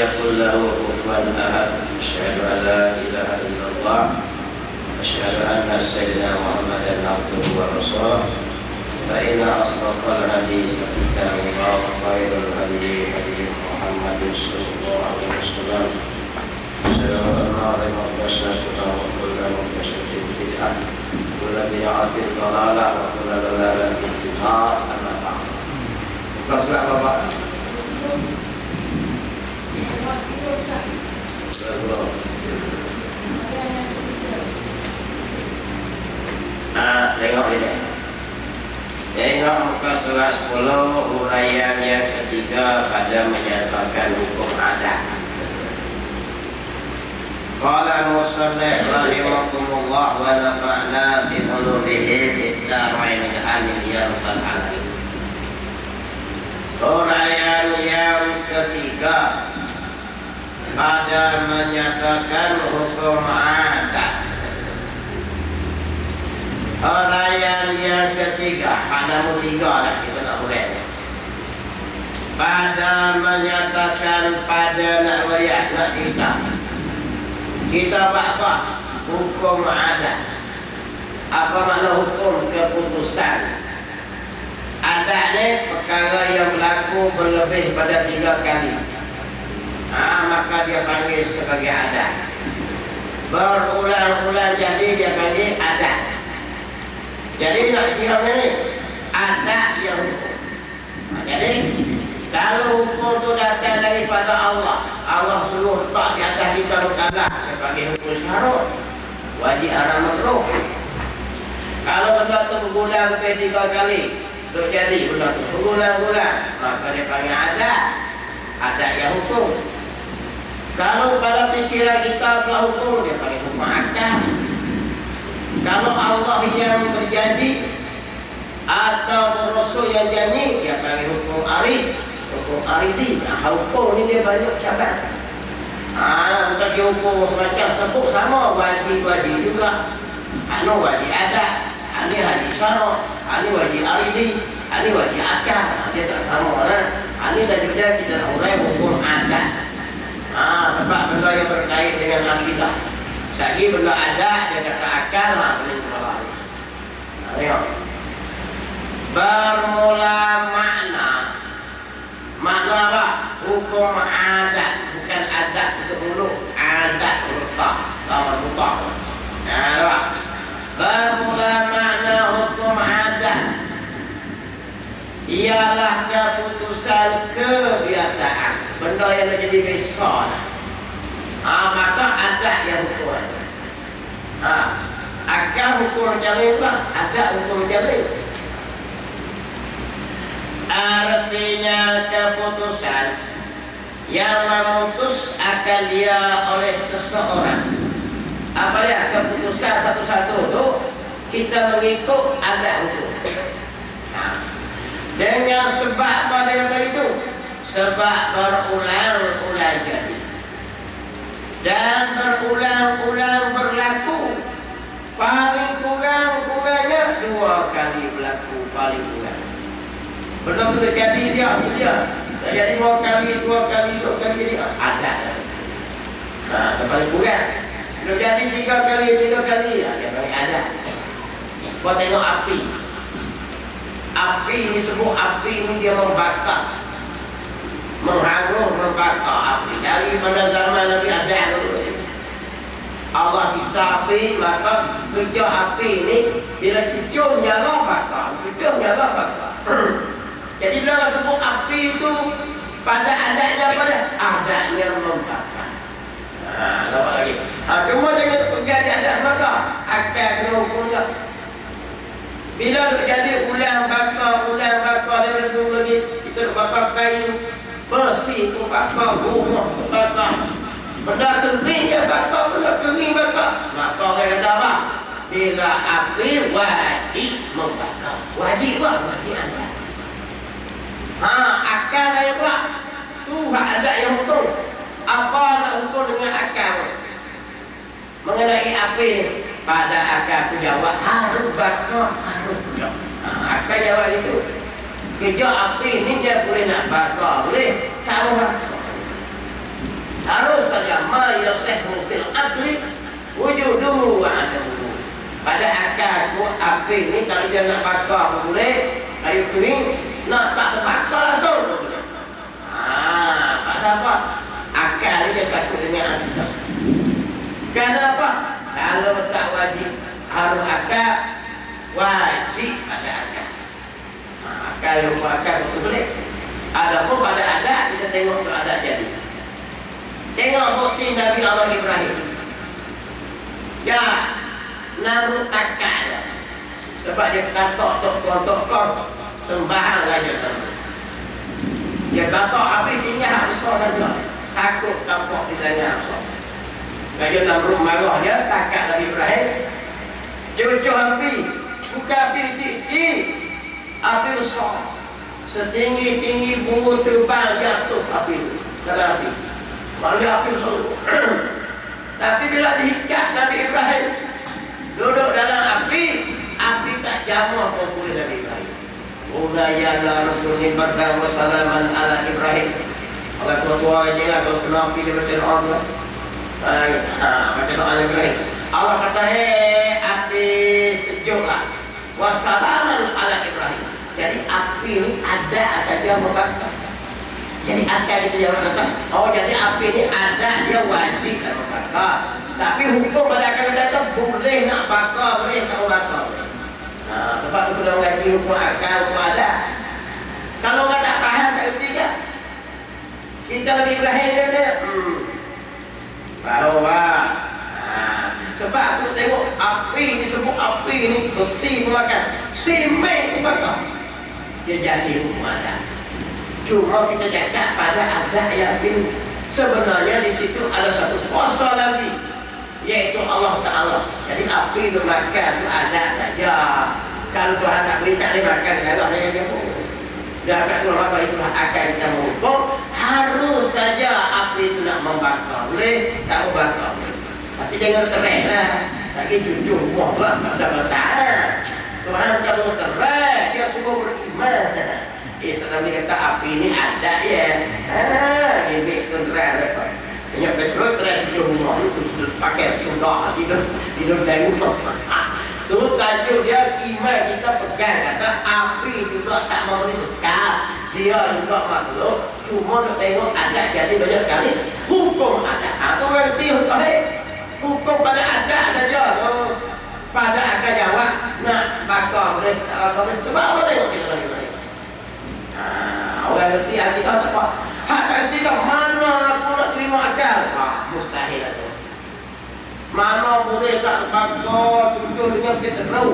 يكن له كفوا أحد. أشهد أن لا إله إلا الله أشهد أن سيدنا محمدا عبده ورسوله. فإن أصدق الحديث كتاب الله وخير الهدي هدي محمد صلى الله عليه وسلم. شر الأمور محدثاتها وكل محدثة بدعة وكل بدعة ضلالة وكل ضلالة في النار. أما بعد. Bapak Bapak. Nah, tengok ini. Tengok muka surah 10 uraian yang ketiga pada menyatakan hukum adat. Qala musannif rahimakumullah wa nafa'na bi ulumihi fid dharain amin ya rabbal alamin. Uraian yang ketiga pada menyatakan hukum adat. Uraian yang ketiga, ada tiga lah kita nak uraian. Pada menyatakan pada nak wayah nak cerita. Kita apa? Hukum adat. Apa makna hukum keputusan? Adat ni perkara yang berlaku berlebih pada 3 kali. Maka dia panggil sebagai adat. Berulang-ulang jadi dia panggil adat. Jadi nak kira ni adat yang hukum. Jadi kalau hukum tu datang daripada Allah, Allah suruh tak di atas kita mukallaf, dia panggil hukum syarat. Wajib haram makruh. Kalau benda tu berulang lebih 3 kali, duk jadi benda tu berulang-ulang, maka dia panggil adat. Adat yang hukum. Kalau pada fikiran kita pula hukum, dia panggil hukum akal. Kalau Allah yang berjanji atau Rasul yang janji, dia panggil hukum arid, hukum aridi. Hukum ni dia banyak cabang. Bukan dia hukum semacam sebut sama, wajib-wajib juga. Wajib adat, ini wajib syarat, ini wajib aridi, ini wajib akal. Dia tak sama lah. Ini dah kita nak urai hukum adat. Sebab benda yang berkait dengan akidah. Sekali benda adat dia kata akal, boleh keluar. Tengok. Bermula makna. Makna apa? Hukum adat, bukan adat untuk mulut, adat letak, taman letak. Apa? Bermula makna hukum adat ialah keputusan kebiasaan. Benda yang dah jadi biasa lah. Maka adat yang hukum. Akal hukum macam ni pula, adat hukum macam ni. Artinya keputusan yang memutus akan dia oleh seseorang. Apa dia? Keputusan satu-satu tu kita mengikut adat hukum. Dengan sebab apa dia kata itu? Sebab berulang-ulang jadi dan berulang-ulang berlaku. Paling kurangnya 2 kali berlaku, paling kurang. Belum sudah jadi dia sedia. Dah jadi 2 kali jadi adat. Paling kurang. Belum jadi 3 kali, dia panggil adat. Kau tengok api. Api ni sebut api ni dia membakar. Menghangus, membakar api. Daripada zaman Nabi Adam dulu. Allah kita api, maka kerja api ni bila cucuk nyala bakar. Jadi bila sebut api itu pada adatnya pada adatnya membakar. Nampak lagi. Cuma jangan pergi adat bakar. Akan kena hukumnya. Bila jadi ulang bakar dia dulu lagi kita bakar kain besi tu bakar, rumah tu bakar. Benda kering dia bakar, benda kering bakar. Maka orang kata apa? Bila api wajib membakar. Wajib adat. Akal saya pula. Tu hak adat yang hukum. Apa nak hukum dengan akal? Mengenai api pada akal aku jawab harus bakar, harus bakar. Akal jawab itu. Kerja api ni dia boleh nak bakar, boleh tak bakar. dia nak bakar pun boleh, kayu kering, nak tak terbakar langsung pun boleh. Pasal apa? Akal ni dia satu dengan akidah. Kenapa? Kalau tak wajib harus akal, wajib ada akal. Akal lupa akal betul boleh. Adapun pada adat kita tengok tu adat jadi. Tengok bukti Nabi Allah Ibrahim. Ya, naruh takak dia. Sebab dia kata tok sembahyang aja kan. Dia kata habis tinggal hak besar saja. Sakut tapak di tangan besar. Raja Namrud marah dia, takak Nabi Ibrahim. Cucuk api, bukan api kecil, api besar. Setinggi-tinggi burung terbang jatuh api itu, dalam api. Maksudnya api besar. Tapi bila diikat Nabi Ibrahim duduk dalam api, api tak jamah pun boleh Nabi Ibrahim. Ulaya la nukunin bardan wa salaman ala Ibrahim. Allah tua-tua je lah kalau kena api dia baca doa pula. Baca doa Nabi Ibrahim. Allah kata, hei api sejuklah. Wassalaman ala Ibrahim. Jadi api ni ada saja membakar. Jadi akal kita jangan kata, oh jadi api ni ada dia wajib nak membakar. Tapi hukum pada akal kita kata boleh nak bakar, boleh tak bakar. Sebab tu kena ngaji hukum akal, hukum ada. Kalau orang tak faham tak erti kan? Kita Nabi Ibrahim dia kata, bahawa sebab aku tengok api ni, sebut api ni besi pun makan, semen pun bakar. Dia jadi hukum ada. Cuma kita cakap pada adat yang ini sebenarnya di situ ada satu kuasa lagi, yaitu Allah Ta'ala. Jadi api itu makan itu ada saja. Kalau Tuhan tak beri, tak boleh makan darah dia pun. Dia akan Tuhan apa itulah akan kita mengukur. Harus saja api itu nak membakar, boleh tak membakar. Tapi jangan terang lah. Lagi jujur buah pula tak besar. Tuhan bukan semua terang, dia semua beriman. Itu kami kata api ini ada ya. Ini terang apa? Banyak petrol terang di rumah itu sudah pakai sudah tidur dari rumah. Tu tajuk dia iman kita pegang kata api juga tak mau bekas. Dia juga makhluk. Cuma nak tengok ada jadi banyak kali hukum ada. Tu ngerti hukum hukum pada ada saja tu. Pada akan jawab nak bakar boleh tak bakar boleh. Sebab apa tengok kita lagi. Orang ngerti akidah tak apa. Hak tak ngerti kan mana aku nak terima akal. Mustahil lah tu. Mana boleh tak bakar tujuh dengan petrol.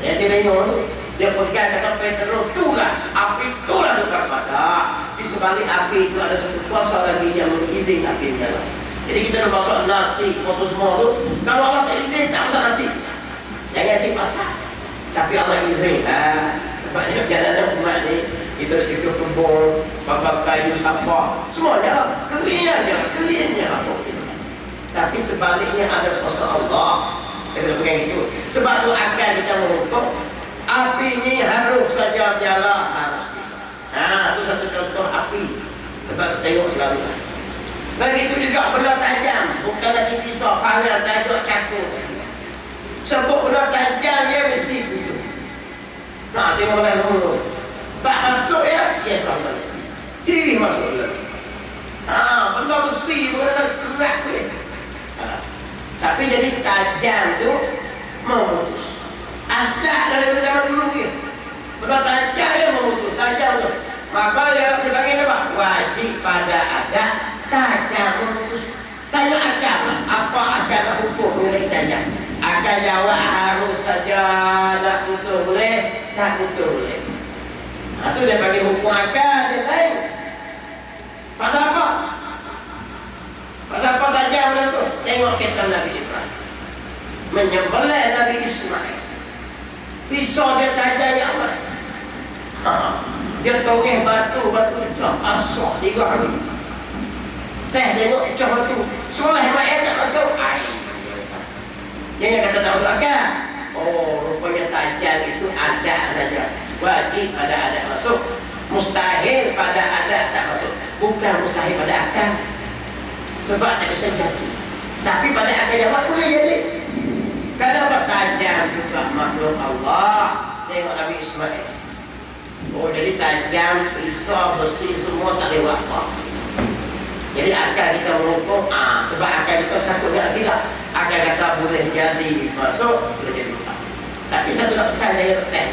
Jadi bingung tu. Dia pegang kata petrol itulah. Api itulah dekat pada. Di sebalik api itu ada satu kuasa lagi yang mengizinkan api menyala. Jadi kita nak masuk nasi, foto semua tu. Kalau Allah tak izin, tak masuk nasi. Jangan cik pasal. Tapi Allah izin lah. Sebabnya jalanan umat ni kita nak cukup kebun, bakar kayu, sampah, semuanya keringnya apa itu. Tapi sebaliknya ada kuasa Allah. Kita kena pegang itu. Sebab tu akan kita mengukur api ni harus saja menyala, harus. Itu satu contoh api. Sebab tu tengok selalu. Begitu juga benda tajam, bukan lagi pisau, pangal, tajuk, cakul. Sebut benda tajam dia mesti putus. Nak tengok dah dulu. Tak masuk ya? Ya sahabat. Ih masuk lagi. Benda besi benda kerak tu. Tapi jadi tajam tu memutus. Ada dari zaman dulu ni. Benda tajam ya memutus, tajam tu. Maka dia dipanggil apa? Wajib pada adat tajam memutus. Tanya agama, apa agama hukum mengenai tajam? Akan jawab harus saja nak putus boleh, tak putus boleh. Itu dia panggil hukum akal, dia lain. Pasal apa? Pasal apa tajam benda tu? Tengok kisah Nabi Ibrahim menyembelih Nabi Ismail. Pisau dia tajam yang amat. Dia toreh batu pecah, asok 3 hari. Tengok pecah batu. Seolah mayat tak masuk air. Jangan kata tak masuk akal. Oh, rupanya tajam itu ada saja. Wajib pada adat masuk. Mustahil pada adat tak masuk. Bukan mustahil pada akal. Sebab tak bisa jadi. Tapi pada akal jawab boleh jadi. Kadang tajam juga makhluk Allah. Tengok Nabi Ismail. Oh, jadi tajam, pisau, besi semua tak lewat apa. Jadi akal kita merokok, sebab akal kita sakutnya tidak. Akal kata boleh jadi masuk, boleh jadi tak. Tapi satu tak pesan jangan teh.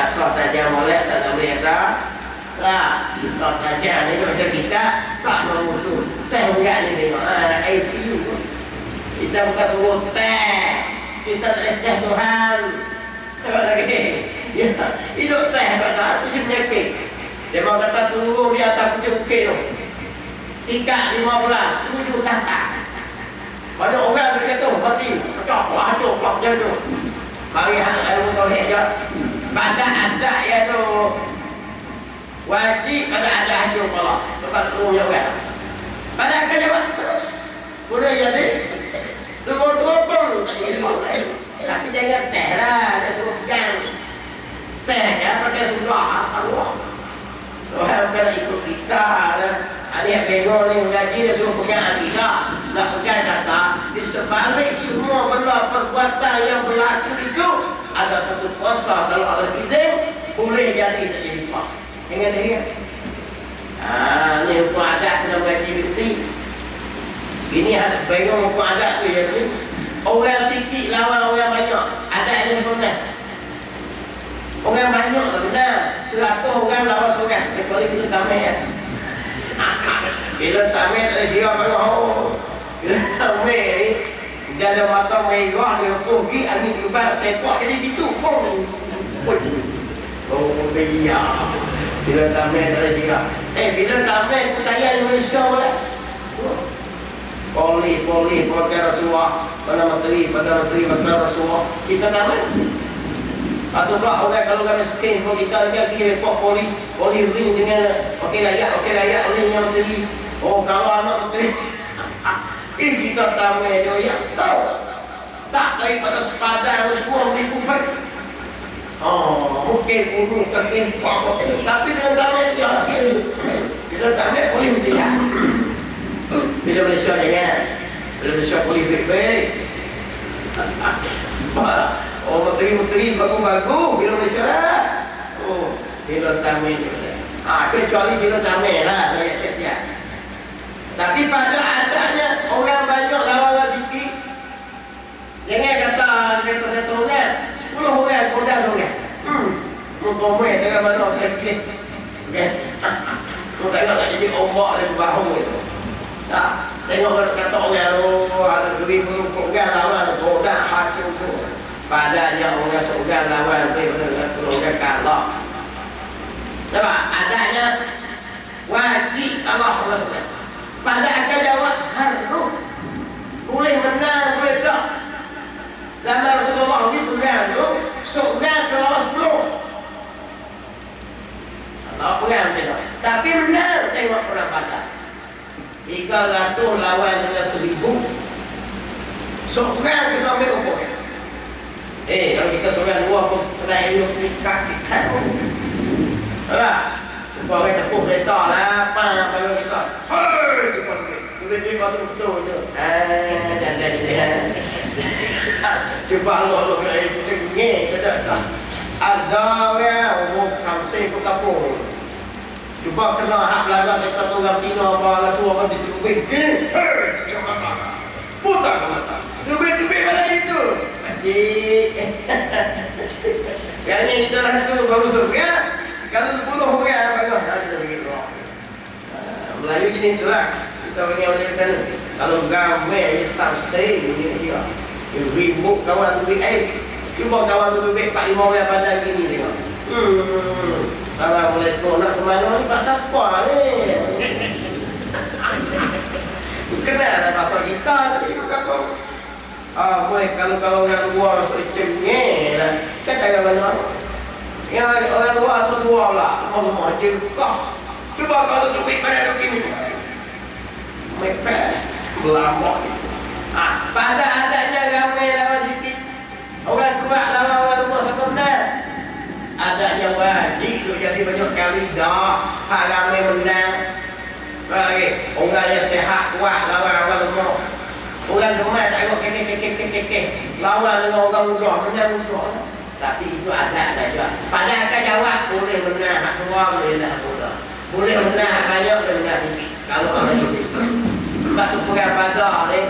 Asal tajam boleh, tak boleh kata. Lah, pisau tajam ni macam kita tak mengutuk. Teh enggak ni tengok. ICU. Kita bukan suruh teh. Kita tak boleh teh Tuhan. Tengok lagi. Ya, hidup teh kata suci penyakit. Dia mau kata turun di atas pucuk bukit tu. Tingkat 15, 7 tatak. Banyak orang dia kata mati. Kacau, hancur, macam tu. Mari hang ilmu tauhid je. Pada adat ya tu. Wajib pada adat hancur kepala. Sebab turunnya orang. Pada akan jawab terus. Boleh jadi. Turun-turun pun tak jadi apa. Tapi jangan teh lah. Dia suruh pegang. Teh kan pakai sunnah Allah. Orang kena ikut kita lah. Ada yang bengong ni mengaji dia suruh pegang akidah. Tak pegang kata. Di sebalik semua benda perbuatan yang berlaku itu ada satu kuasa kalau Allah izin boleh jadi tak jadi apa. Ingat dia. Ni hukum adat kena mengaji berhenti. Ini ada bengong hukum adat tu ya ni. Orang sikit lawan orang banyak. Adat dia sebenarnya. Orang banyak tak benar. 100 orang lawan seorang. Kecuali film tamai ya. Film tamai tak ada kira kalau film tamai ni dia ada mata merah dia pergi angin kebal sepak jadi gitu pun. Oh dia. Film tamai tak ada kira. Film tamai pun tayar di Malaysia pula. Poli pakai Rasulullah. Pada menteri pakai Rasulullah. Kita tamai. Atau pula orang kalau kami miskin pun kita lagi report poli ring dengan okey rakyat ring yang menteri. Oh kalau anak menteri kita tamai dia yang tahu tak daripada sepadan semua dikupai. Mungkin bunuh kaki tapi dengan tamai dia bila tamai poli menteri bila Malaysia jangan bila Malaysia poli baik-baik. Oh, menteri bagus-bagus film Malaysia lah. Oh, film Tamil juga. Kecuali film Tamil lah, saya siap-siap. Tapi pada adanya orang banyak lawan orang sikit. Jangan kata satu orang, 10 orang kodan orang. Muka-muka tengah mana kira-kira. Okay. Kau tengok tak jadi ombak dan bahu itu. Tak, tengok kata orang ada 2,000 orang lawan kodan hancur tu. Padanya orang seorang lawan daripada orang kalah. Sebab adanya wajib Allah SWT. Pada akan jawab harus. Boleh menang, boleh tak. Zaman Rasulullah ini perang tu, seorang lawan 10. Allah perang dia. Tapi menang tengok perang Badar. 300 lawan dengan 1,000. Seorang kena ambil upaya. Kalau kita seorang luar pun kena ilmu ikat pun. Nampak? Jumpa orang tepuk kereta lah, kalau kita hei, jumpa duit betul tu. Dan dia jumpa Allah kita ngeh, tak ada orang umur sampai pun kapung. Jumpa kena hak belakang kita tu orang Tino apa tu orang ditubik gini, hei, tak kena mata. Putar ke mata. Tubik pada itu. Yang ni kita lah tu baru surga. Kalau 10 orang bagus kita pergi keluar. Melayu jenis tu lah. Kita pergi Melayu kan. Kalau gamai ni sampai ni dia. Ribut kawan tu air. Cuba kawan tu lebih 4-5 orang pandang gini tengok. Assalamualaikum, nak ke mana ni? Pak siapa ni? Kenal lah pasal kita jadi apa? Kalau orang luar masuk cengeng lah. Kan jangan mana. Yang orang luar tu tua lah. Rumah jengkah. Cuba kalau tubik pada begini. Mepet. Berlambak. Pada adanya ramai lawan sikit. Orang kuat lawan orang rumah siapa menang. Adanya wajib tu jadi banyak kali dah. Hak ramai menang. Lagi. Orang yang sehat kuat lawan orang rumah. Orang rumah tak tengok kek kekeh lawan dengan orang muda, menang muda. Tapi itu ada saja. Pada akan jawab boleh menang hak tua, boleh menang hak muda. Boleh menang hak banyak, boleh menang sikit. Kalau ada di sini. Sebab tu perang Badar ni,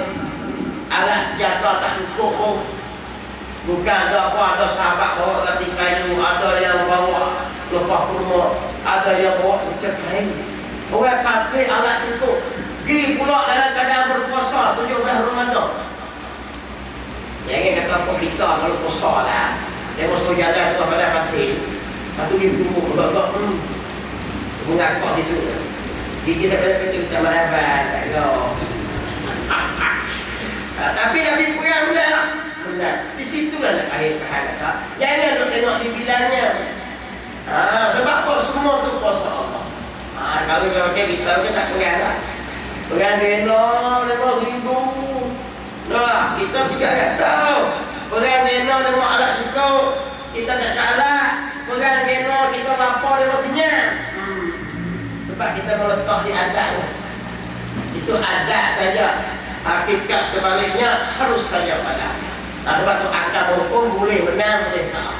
alat senjata tak cukup pun. Bukan ada apa, ada sahabat bawa kati kayu, ada yang bawa lepas kurma, ada yang bawa pecah kain. Orang kafir alat cukup. Pergi pula dalam keadaan berpuasa 17 Ramadan. Jangan kata apa kita kalau puasa lah. Dia masuk jalan tu pada pasir. Lepas tu dia tunggu bergak. Mengakak situ. Gigi sampai tu kita merabat. Tapi Nabi perang benar. Benar. Di situlah nak akhir kata. Jangan nak tengok di bilangnya. Sebab apa semua tu puasa Allah. Kalau kita tak perang lah. Perang Dena 5,000. Nah, kita tidak tahu. Perang Dena dengan alat cukup, kita tak kalah. Perang Dena kita lapar dengan kenyang. Sebab kita meletak di adat. Itu adat saja. Hakikat sebaliknya harus saja pada. Sebab tu akal hukum boleh menang, boleh kalah.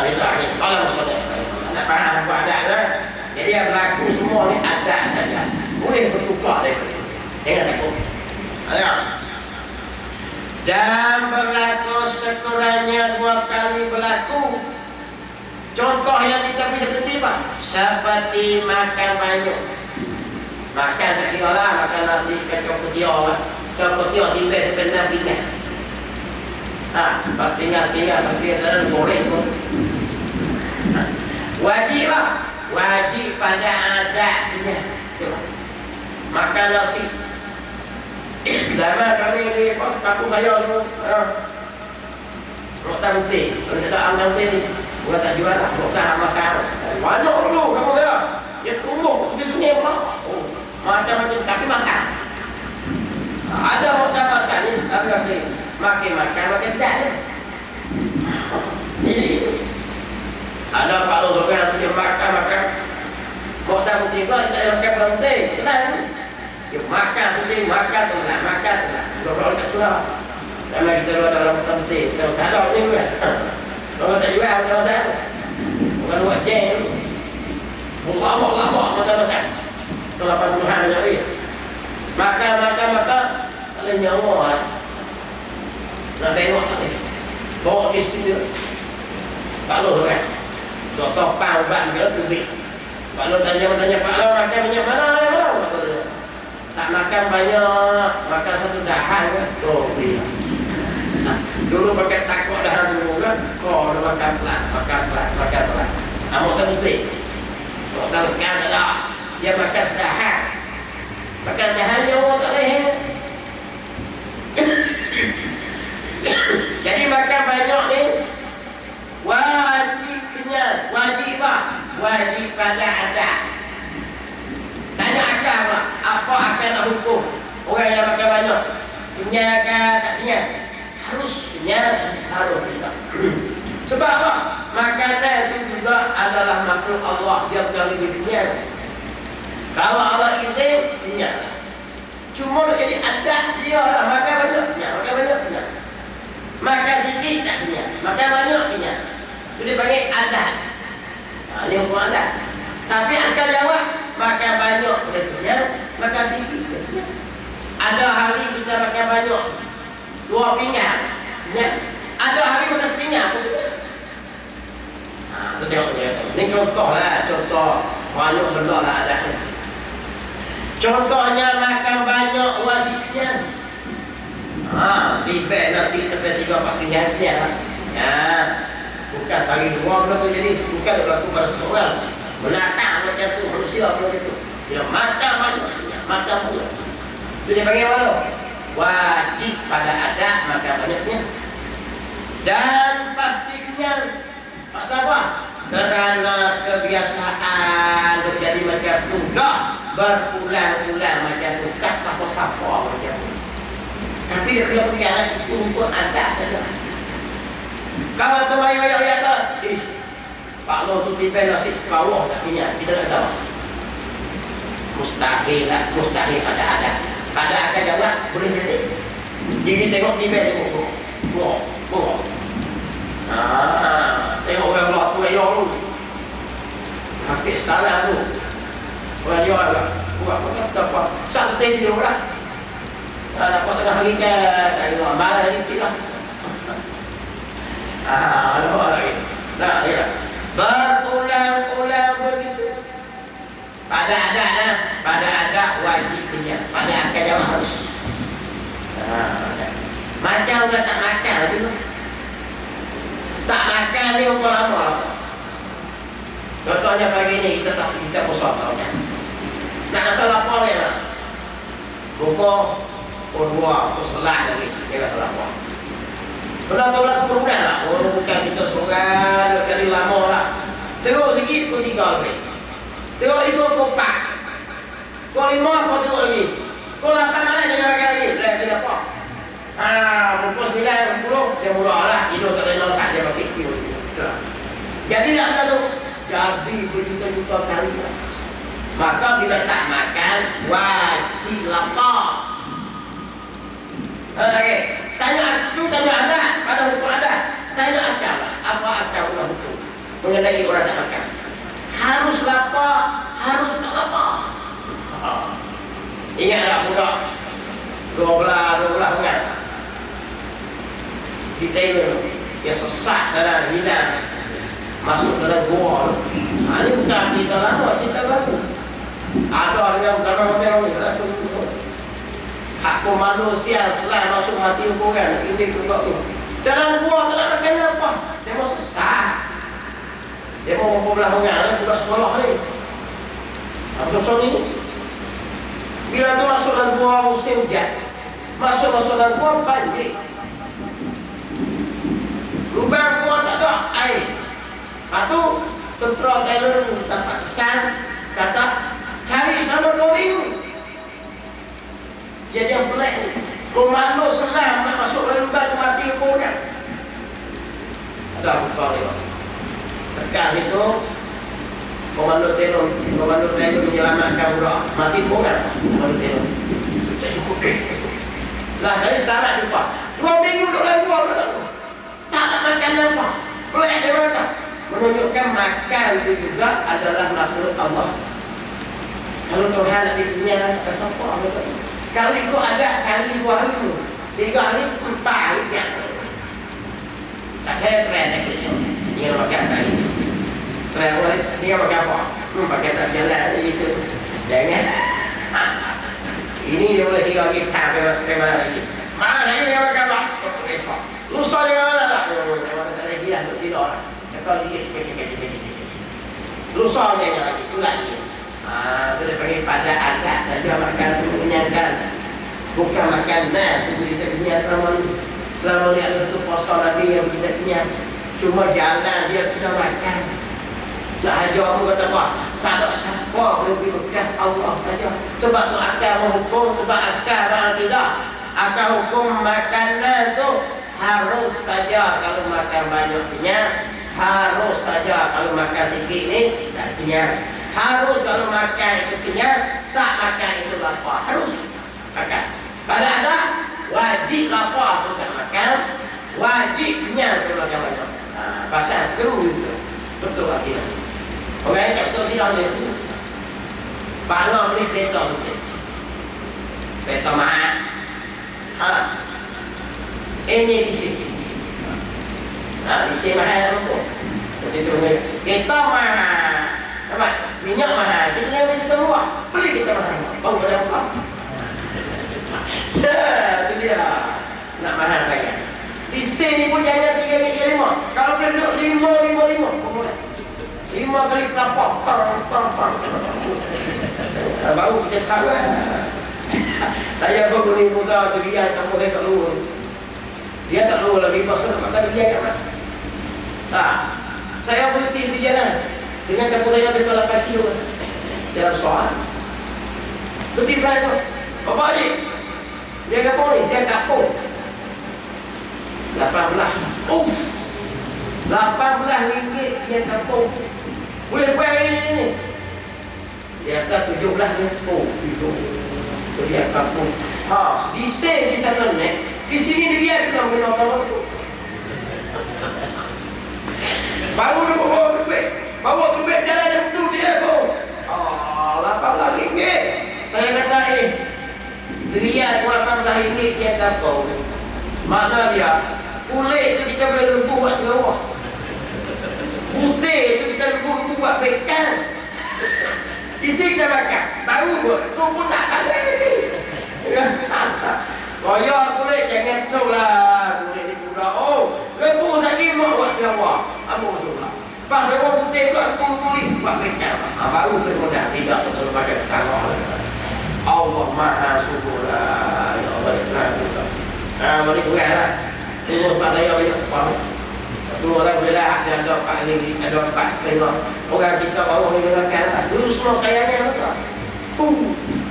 Itu hari sekolah saudara-saudara. Tak faham apa adat lah. Jadi yang berlaku semua ni adat saja. Boleh bertukar daripada itu. Jangan takut. Ayo. Dan berlaku sekurangnya 2 kali berlaku. Contoh yang kita bisa seperti apa? Seperti makan banyak. Makan tak kira lah. Makan nasi kacau ketiak. Kacau ketiak tiba sebenarnya pinggan. Pas pinggan pas pinggan goreng pun. Wajib lah. Wajib pada adatnya. Makan nasi. Zaman kami di kampung saya tu, Moktar Munti. Kalau tak ada Moktar Munti ni, bukan tak jual lah. Moktar masak. Banyak dulu kampung saya. Dia tumbuh di sungai pula. Macam-macam tapi masak. Ada Moktar masak ni, tapi makin makan makin sedap ni. Ini ada kalau seorang tu dia makan. Moktar Munti pula dia tak ada makan Munti. Kenal ni? Dia makan tu, makan telah. Dua-dua tak sudah. Kalau kita luar dalam penting, kita sadar ni kan. Kalau tak jual, kita masak. Bukan buat jeng. Lama-lama kita masak. Kalau 80-an banyak ni. Makan. Tak boleh nyawa lah. Nak tengok tak boleh. Bawa di studio. Kalau tu kan. Contoh pang ubat dia tu bik. Kalau tanya Pak Lau makan banyak mana? Tak makan banyak, makan satu dahan kan? Oh, iya. Dulu pakai takut dahan dulu kan? Oh, dah makan pelan. Amok terbukti. Oh, tak lekan tak. Dia makan sedahan. Makan dahan nyawa tak boleh. Jadi makan banyak ni wajib kenyang. Wajib apa? Wajib pada adat. Tanya akal pula, apa akal nak hukum orang yang makan banyak? Kenyang ke tak kenyang? Harus kenyang, harus tidak. Sebab apa? Makanan itu juga adalah makhluk Allah. Dia bukan lebih kenyang. Kalau Allah izin, kenyang. Cuma nak jadi adat dia lah. Makan banyak, kenyang. Makan sikit, tak kenyang. Makan banyak, kenyang. Itu dia panggil adat. Ini hukum adat. Tapi akal jawab, makan banyak boleh kenyang, makan sikit boleh kenyang. Ada hari kita makan banyak 2 pinggan kenyang. Ada hari makan sepinggan pun kenyang. Itu tengok dia. Ini contoh lah. Contoh banyak benda lah ada. Contohnya makan banyak wajib kenyang. Tiba nasi sampai 3-4 pinggan kenyang. Bukan sehari 2 berlaku jenis. Bukan berlaku pada seorang. Menatang macam tu, manusia macam tu. Dia makan banyak, makan pula. Itu dia panggil apa? Wajib pada adat makan banyaknya. Dan pasti kenyang. Pasal apa? Kerana kebiasaan menjadi macam tu. Dah berulang-ulang macam tu. Tak siapa-siapa macam tu. Tapi dia kena perkara itu untuk adat saja. Kalau tu ayat-ayat tu, Pak Lau tu tiba nasi sekawah tak kenyang. Kita tak tahu. Mustahil pada adat. Pada akan jawab boleh jadi. Jadi tengok TV tengok. Buah. Tengok orang belak tu ayo lu. Hati setara tu. Orang dia lah. Buat apa? Santai dia lah. Dapat tengah hari kan, ayo marah lagi silah. Ada lagi. Nah, ya. Berulang-ulang begitu. Pada ada wajibnya, pada akalnya harus. Macam ke tak makan lagi tu. Tak makan ni apa lama. Contohnya pagi ni kita puasa kan. Nak salah apa ni lah. Buka dua, sebelah lagi. Jangan salah apa. Pernah tahu lah keberulan lah. Bukan kita seorang, dua kali lama lah. Terus sikit pun 3 lagi. Terus 5 pun 4. Kau 5 pun terus lagi. Kau 8 mana jangan pakai lagi. Tidak apa. Pukul 9, 10 dia mula lah. Tidur tak boleh nosak dia pakai tidur. Jadi tak betul tu. Jadi berjuta-juta kali lah. Maka bila tak makan, wajib lapar. Okey. Tanya ada pada hukum ada. Tanya akal. Apa akal hukum mengenai orang tak makan? Harus lapar, harus tak lapar. Ingatlah budak 12 bulan di Thailand dia sesat dalam hilang masuk dalam gua. Ini bukan kita lama. Ada yang bukan orang ni lah. Hak manusia selain masuk mati hukuman ini juga tu. Dalam gua tak nak makan apa? Dia mau sesat. Dia mau belah budak sekolah ni. Apa ni? Bila tu masuk dalam gua musim hujan. Masuk dalam gua banjir. Lubang gua tak ada air. Lepas tu tentera Thailand dapat pesan kata cari selama 2 minggu. Jadi yang pelik ni, komando selam nak masuk dalam lubang tu mati pun kan. Ada buka dia. Tekan itu komando Thailand menyelamatkan budak mati pun kan. Komando Thailand tak cukup lah kali selamat jumpa 2 minggu duduk dalam gua budak tu tak nak makan apa. Pelik dia kata menunjukkan makan itu juga adalah makhluk Allah. Kalau Tuhan nak dipunya atas apa Allah. Kalau itu ada sehari 2 hari 3 hari 4 hari tak saya tren dia makan tadi tren dia makan apa pakai tak jalan itu jangan ini dia boleh 3 hari tak mana lagi dia makan apa besok lusa dia mana lah memang tak lagi lah untuk tidur lah kata lagi lusa dia lagi tu lagi kita panggil pada adat saja makan untuk mengenyangkan. Bukan makan tubuh kita kenyang selama ni ada tu puasa Nabi yang kita kenyang. Cuma jalan dia sudah makan. Nak hajar aku kata apa? Tak ada siapa boleh beri bekas Allah saja. Sebab tu akal menghukum, sebab akal barang tidak. Akal hukum makanan tu harus saja kalau makan banyak kenyang. Harus saja kalau makan sikit ni tak kenyang. Harus kalau makan itu kenyang, tak makan itu lapar. Harus makan. Pada ada wajib lapar tu tak makan, wajib kenyang tu makan banyak. Pasal seru itu. Betul tak tidak? Orang yang betul tidak dia betul. Bangga beli kereta betul. Kereta mahal. Ini di sini. Di sini mahal apa? Jadi tu kereta mahal. Nampak? Minyak mahal. Kita jangan beli kita luar. Beli kita mahal. Baru boleh apa? Itu dia. Nak mahal sangat. Di sini pun jangan 3 kalau boleh duduk 5 pun boleh. 5 kali kelapa. Pang. Baru kita tahu kan. Saya berguni Musa tu dia kamu saya tak luar. Dia tak luar lagi pasal nak makan dia kan. Saya berhenti di jalan. Dengan kampung saya betul 8 kilo dalam soal. Berhenti berapa? Bapak Haji, dia kampung ni, dia kampung 18. 18 ringgit dia kampung. Boleh buat hari ni. Dia kata 17 ni. Itu dia kampung. Di sana ni Di sini dia sudah minum tu. Baru dia bawa duit jalan yang betul dia pun. RM18. Saya kata dia RM18 dia kapau. Mana dia? Kulit itu kita boleh rebus buat serawah. Putih itu kita rebus buat pekan. Isi kita makan. Tahu pun. Tu pun tak ada lagi. Koyak kulit jangan tu lah. Kulit ni budak. Rebus lagi buat serawah. Apa maksudnya? Pas serawah putih pula rebus buat pekan. Baru mudah tidak betul pakai tangan. Allah Maha Subhanahu. Ya Allah ikhlas. Boleh kurang lah. Dua empat saya banyak kuat. Dua orang boleh lah. Ada empat ini, ada empat tengok. Orang kita bawa ni makan lah. Dulu semua kayanya apa?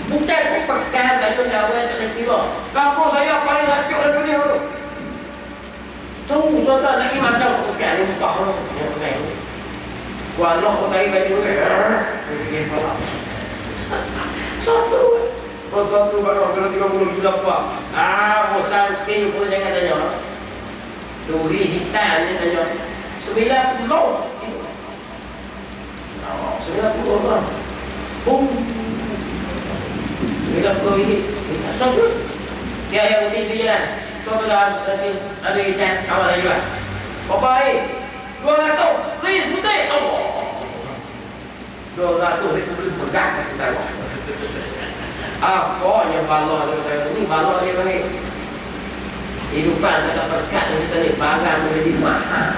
Bukan pun pekan dan dakwah tak ada kira. Kampung saya paling lacuk dalam dunia tu. Tahu tuan-tuan lagi macam pekan ni muka orang. Yang pekan ni. Walau pun tadi baju ni. Begini kepala. Satu. Satu baru kena 30 kilo apa? Mau samping pun jangan tanya. Duri hitam ni tanya 90. 90 orang. 90 ini. Satu. Dia yang putih tu jalan. Satu dah ada hitam. Awak lagi pak. Berapa 200. Please putih. Allah. 200 itu boleh pegang kita. Apa yang bala ni bala dia panggil. Hidupan tak ada berkat kita ni, barang menjadi mahal.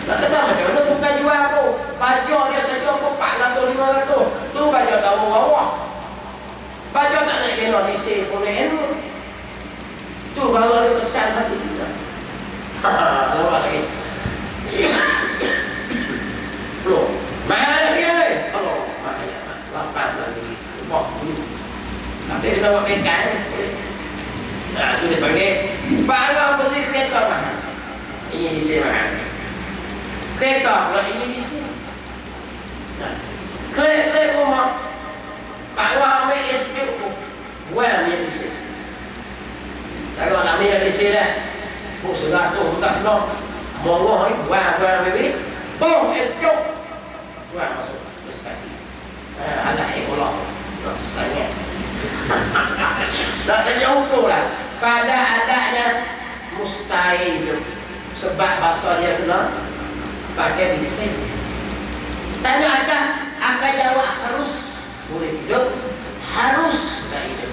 Tak kata macam mana bukan jual apa. Baju dia saja apa 400 500. Tu baju tahu bawah. Baju tak nak kena lisi pun ni. Tu kalau dia pesan hati kita. Lawak lagi. Loh, mana dia ni? Allah, mahal. Lapan lagi. Tapi dia nak buat pekan. Nah, itu dia panggil barang beli kereta mahal. Ini di sini mahal. Kereta pula ini di sini. Nah, klik rumah. Pak Wah ambil SPU pun. Buat dia di sini. Kalau nak ambil di sini dah. 100 bukan belum. Murah ni buat ambil. Boom, SPU. Buat masuk. Anak ekolah. Rasanya. Tak tanya hukum lah. Pada adanya mustahil. Sebab bahasa dia kena pakai disin. Tanya akan jawab harus boleh hidup, harus tak hidup.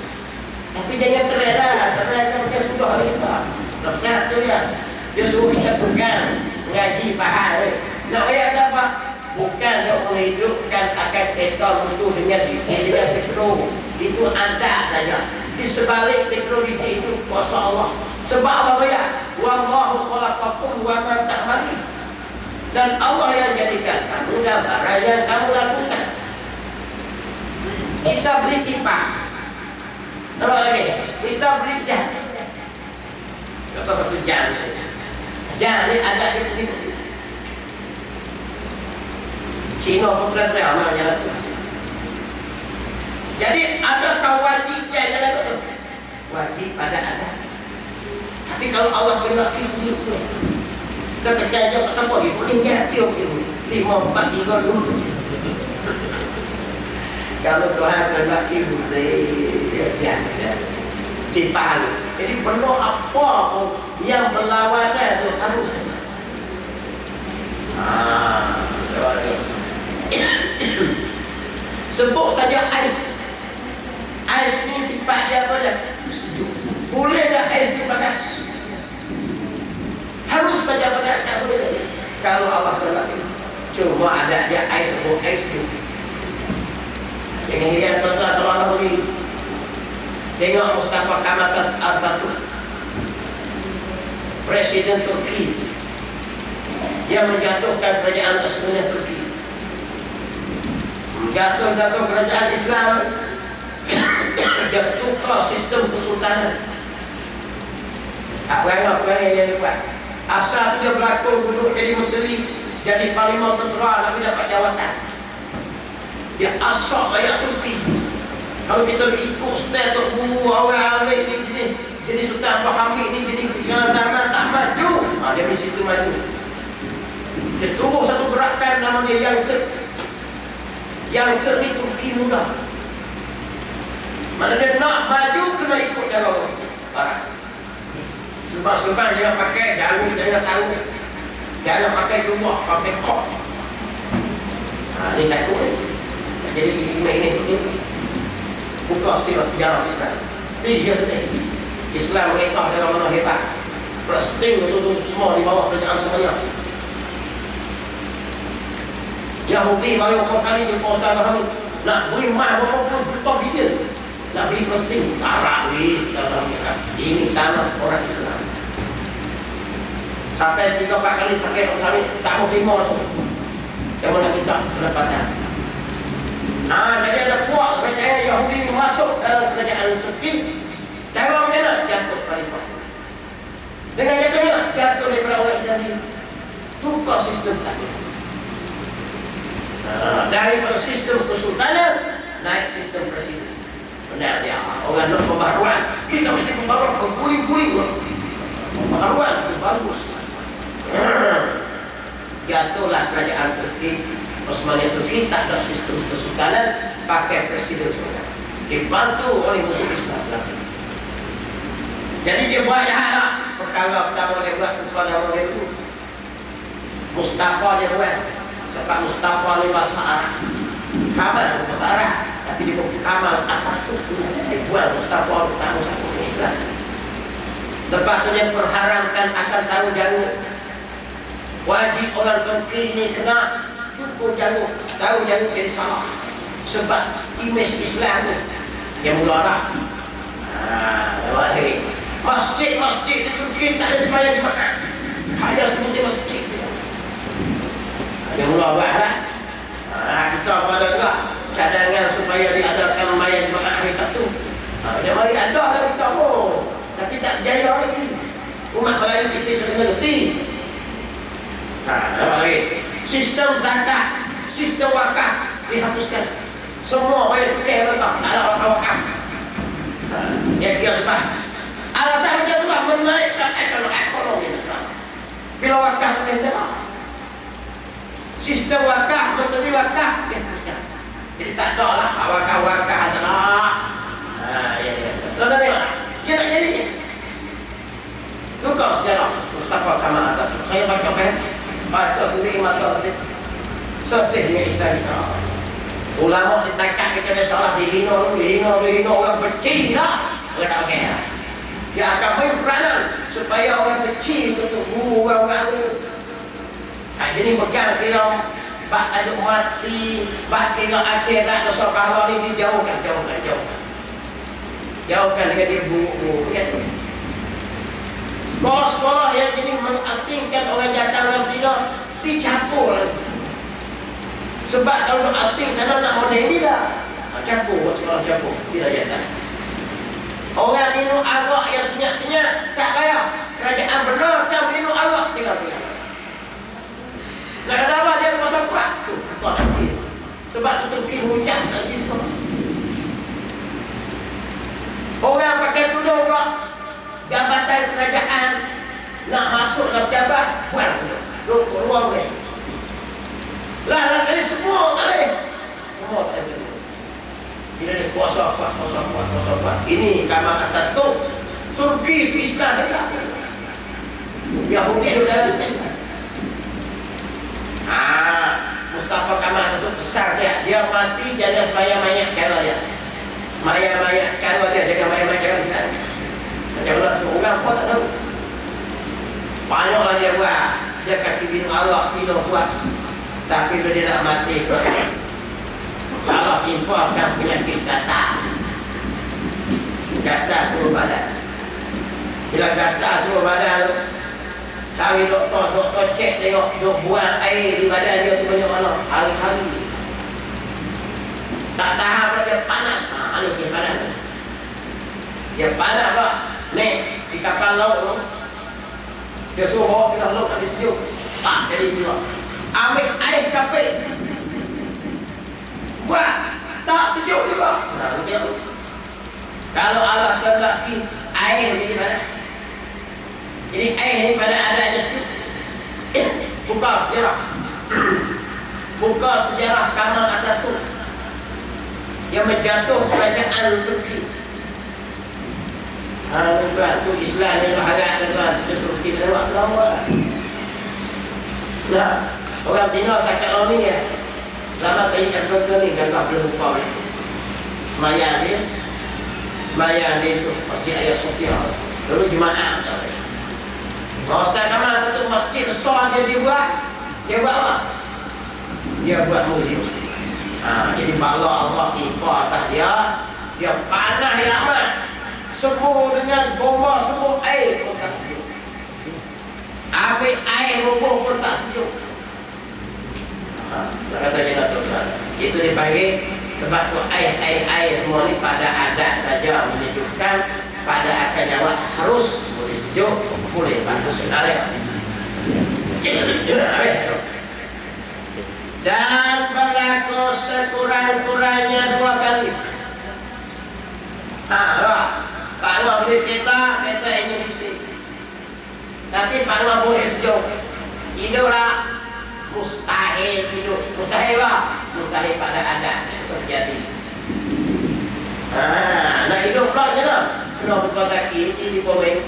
Tapi jangan terlena pakai sudah hari kita. Tak sehat tu ya. Dia suruh kita pegang ngaji faham. Nak ayat apa? Bukan nak menghidupkan akan kereta itu dengan disin dengan petrol. Itu anda saja. Di sebalik petrodisi itu kuasa Allah. Sebab Allah ya, wallahu khalaqakum wa ma ta'malun. Dan Allah yang jadikan kamu dan barang yang kamu lakukan. Kita beli kipas. Apa lagi? Kita beli jam. Contoh satu jam. Jam ni ada di sini. Cina pun terang-terang namanya. Jadi adakah wajib jalan itu? Wajib pada ada. Tapi kalau Allah kehendaki muslim tu, kita terjajah pasal apa? Boleh jadi dia 5, 4, 3 dulu. Kalau Tuhan kehendaki boleh dia jalan. Dipahami. Jadi penuh apa pun yang berlawanan itu harus. Sebut saja ais. Ais ni sifat dia apa dia? Sejuk. Boleh tak ais dipakai? Harus saja pakai, tak boleh. Kalau Allah berkata, cuma ada dia ais sebut ais tu. Jangan lihat tuan-tuan kalau Allah beri. Tengok Mustafa Kemal Atatürk, Presiden Turki yang menjatuhkan kerajaan Osmaniyah Turki, menjatuhkan kerajaan Islam. Dia tukar sistem kesultanan. Apa yang dia buat? Asal tu dia berlakon duduk jadi menteri, jadi parlimen tentera, tapi dapat jawatan. Dia asal rakyat Turki. Kalau kita ikut style Tok Guru orang alim ni, Jadi Sultan Abdul Hamid ni jadi ketinggalan zaman, tak maju. Dia di situ maju. Dia tumbuh satu gerakan nama dia Yang Tek. Yang Tek ni Turki muda. Mana dia nak maju kena ikut cara orang barat. Sebab jangan pakai jarum, jangan tahu. Jangan pakai jubah, pakai kok. Ni takut ni. Jadi ini buka sejarah Islam. Dia penting. Islam mereka dalam mana hebat. Presting untuk semua di bawah kerajaan semuanya. Yahudi mari berapa kali jumpa Ustaz Muhammad nak beri mah berapa puluh juta bilion. Nak beli presting. Tarawih dalam ini tanah orang Islam. Sampai 3-4 kali pakai Ustaz Muhammad tak mau terima langsung. Yang mana kita pendapatan. Jadi ada puak percaya Yahudi masuk dalam kerajaan Turki. Cara macam mana? Jatuh khalifah. Dengan jatuhnya jatuh daripada orang Islam ini. Tukar sistem tadi. Daripada sistem kesultanan naik sistem presiden. Benar dia. Orang nak pembaharuan. Kita mesti pembaharuan berguling-guling. Pembaharuan itu bagus. Jatuhlah kerajaan Turki. Osmania Turki tak ada sistem kesultanan, pakai presiden sultan. Dibantu oleh musuh Islam. Jadi dia buat jahat lah. Perkara pertama dia buat kepada orang itu Mustafa dia buat. Sebab Mustafa ni bahasa Arab, Kamal bahasa Arab, tapi dia buat Kamal Atatürk. Dia buat Mustafa utama satu Islam. Lepas tu dia perharamkan akan tahu jarum. Wajib orang Turki ni kena cukup jarum. Tahu jarum jadi salah. Sebab imej Islam tu yang mula Arab. Masjid di Turki tak ada sembahyang Jumaat. Hanya seperti masjid saja. Dia mula buat lah. Kita pada juga cadangan supaya diadakan sembahyang Jumaat hari Sabtu. Dia mari ada lah kita pun. Tapi tak berjaya lagi. Umat Melayu kita sudah mengerti. Sistem zakat, sistem wakaf dihapuskan. Semua bayar cukai mereka, tak ada wakaf. Dia kira sebab alasan macam itulah menaikkan ekonomi negara. Bila wakaf mendengar sistem wakaf, menteri wakaf dihapuskan. Jadi tak ada lah wakaf adalah tuan-tuan tengok, dia nak jadi tukar sejarah Mustafa Kamal Atatürk. Saya baca beri mata sedih dengan Islam. Ulama ditangkap macam biasalah, dihina orang benci lah. Orang tak pakai lah. Dia akan main peranan supaya orang benci untuk guru orang-orang tu. Jadi pegang kira bak tajuk mati, bak kira akhirat dosa pahala ni dijauhkan. Jauhkan dengan dia buruk-buruk kan. Sekolah-sekolah yang ini mengasingkan orang jantan orang Cina dicampur lagi. Sebab kalau asing sana nak model ni dah campur, sekolah campur, tidak jantan. Orang minum arak yang senyap-senyap tak payah. Kerajaan benar kan minum arak tinggal. Nak kata apa dia kuasa kuat? Tu, kuat Turki. Sebab tu Turki hujan tak di sekolah. Orang pakai tudung pula. Jabatan kerajaan nak masuk dalam jabat, buat duduk keluar boleh. Lah kali semua tak boleh. Semua tak boleh. Bila dia kuasa kuat. Ini Kamal Atatürk. Turki Islam juga. Yahudi sudah Mustafa Kamal Atatürk besar saya. Dia mati jaga sembahyang mayat kara dia. Mayat kara dia, jaga mayat kara dia. Macam mana orang pun tak tahu. Banyaklah dia buat. Dia kasih bina Allah tidak buat. Tapi bila dia nak mati Allah timpakan penyakit gatal seluruh badan. Bila gatal seluruh badan, cari doktor cek tengok dia buang air di badan dia tu banyak mana hari-hari. Tak tahan pada dia panas. Dia panas. Dia panas lah. Ni di kapal laut tu, dia suruh bawa tengah laut tak sejuk. Jadi juga ambil air kapal, buat tak sejuk juga. Kalau Allah kehendaki air jadi mana air ni pada adanya sejuk. Buka sejarah. Buka sejarah Kamal Atatürk yang menjatuh kerajaan Turki. Tuan, tu Islam yang berharap tuan, Turki lewat lawak. Nah, orang Cina sakit ni ya. Selama tadi Erdogan ni gagah belum buka ni. Semayang dia tu masjid Ayah Sofia. Lalu Jumaat. Kalau Ustaz Kamal Atatürk masjid besar dia buat apa? Dia buat muzium. Jadi bala Allah tiba atas dia panah yang amat. Semua dengan bomba, semua air pun tak sejuk. Ambil air bubuh pun tak sejuk. Tak kata kita tuan. Itu dipanggil sebab tu air semua ni pada adat saja menyejukkan, pada akan jawab harus boleh sejuk, boleh panas. Dan berlaku sekurang-kurangnya 2 kali. Pak Anwar beli kereta Indonesia. Tapi Pak Anwar boleh sejuk. Hiduplah mustahil hidup. Mustahil apa? Mustahil pada adat yang terjadi. Nak hidup pula kena. Kena buka taki, ini komen.